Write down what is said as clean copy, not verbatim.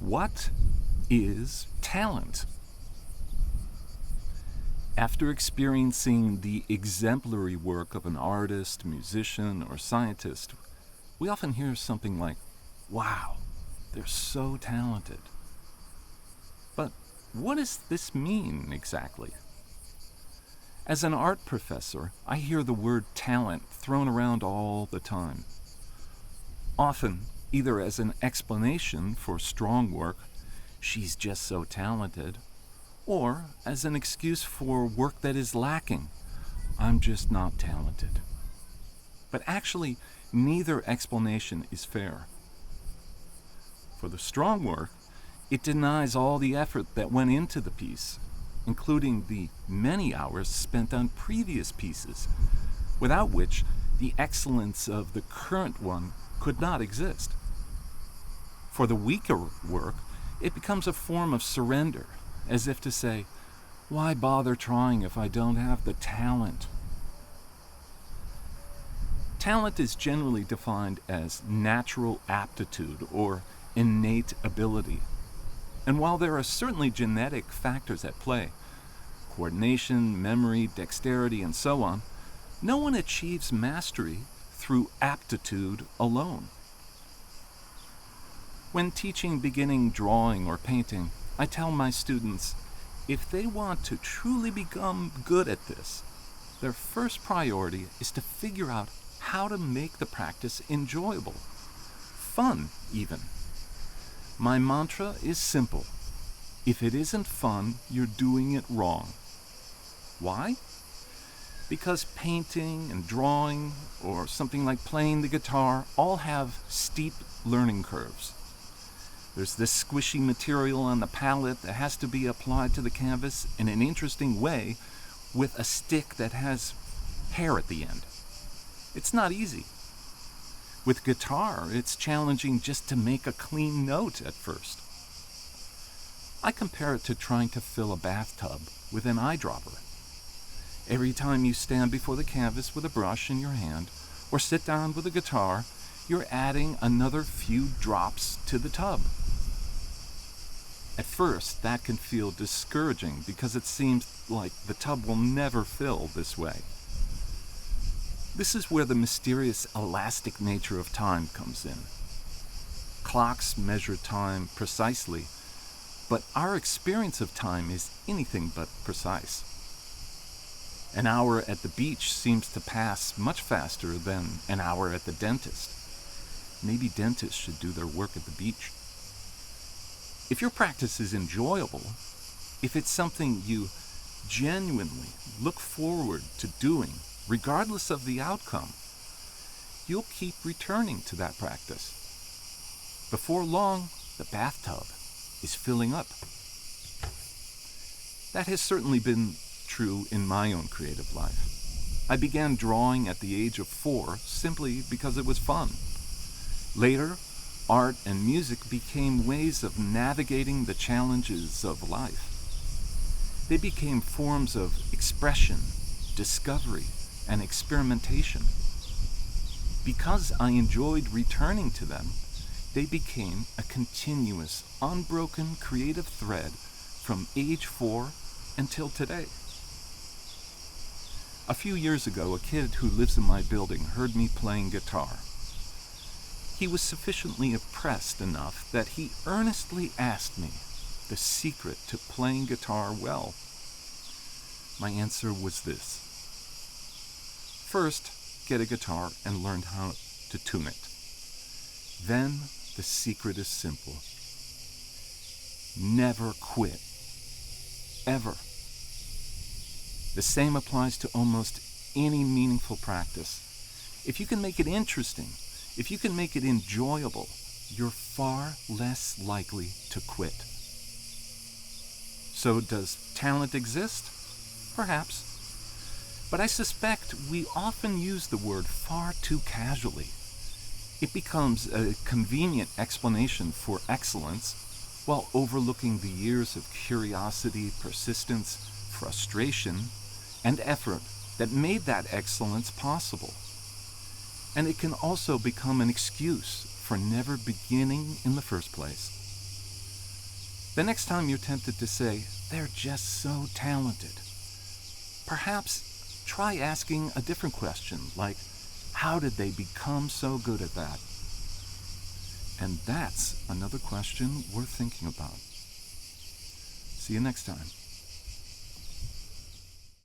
What is talent? After experiencing the exemplary work of an artist, musician, or scientist, we often hear something like, "Wow, they're so talented." But what does this mean exactly? As an art professor, I hear the word talent thrown around all the time. Often, either as an explanation for strong work, "She's just so talented," or as an excuse for work that is lacking, "I'm just not talented." But actually, neither explanation is fair. For the strong work, it denies all the effort that went into the piece, including the many hours spent on previous pieces, without which the excellence of the current one could not exist. For the weaker work, it becomes a form of surrender, as if to say, "Why bother trying if I don't have the talent?" Talent is generally defined as natural aptitude or innate ability. And while there are certainly genetic factors at play, coordination, memory, dexterity, and so on, no one achieves mastery through aptitude alone. When teaching beginning drawing or painting, I tell my students, if they want to truly become good at this, their first priority is to figure out how to make the practice enjoyable, fun even. My mantra is simple. If it isn't fun, you're doing it wrong. Why? Because painting and drawing, or something like playing the guitar, all have steep learning curves. There's this squishy material on the palette that has to be applied to the canvas in an interesting way with a stick that has hair at the end. It's not easy. With guitar, it's challenging just to make a clean note at first. I compare it to trying to fill a bathtub with an eyedropper. Every time you stand before the canvas with a brush in your hand, or sit down with a guitar, you're adding another few drops to the tub. At first, that can feel discouraging because it seems like the tub will never fill this way. This is where the mysterious elastic nature of time comes in. Clocks measure time precisely, but our experience of time is anything but precise. An hour at the beach seems to pass much faster than an hour at the dentist. Maybe dentists should do their work at the beach. If your practice is enjoyable, if it's something you genuinely look forward to doing, regardless of the outcome, you'll keep returning to that practice. Before long, the bathtub is filling up. That has certainly been true in my own creative life. I began drawing at the age of 4 simply because it was fun. Later, art and music became ways of navigating the challenges of life. They became forms of expression, discovery, and experimentation. Because I enjoyed returning to them, they became a continuous, unbroken creative thread from age 4 until today. A few years ago, a kid who lives in my building heard me playing guitar. He was sufficiently impressed enough that he earnestly asked me the secret to playing guitar well. My answer was this. First, get a guitar and learn how to tune it. Then, the secret is simple. Never quit. Ever. The same applies to almost any meaningful practice. If you can make it interesting, if you can make it enjoyable, you're far less likely to quit. So does talent exist? Perhaps. But I suspect we often use the word far too casually. It becomes a convenient explanation for excellence while overlooking the years of curiosity, persistence, frustration, and effort that made that excellence possible. And it can also become an excuse for never beginning in the first place. The next time you're tempted to say, they're just so talented, perhaps try asking a different question, like, how did they become so good at that? And that's another question worth thinking about. See you next time.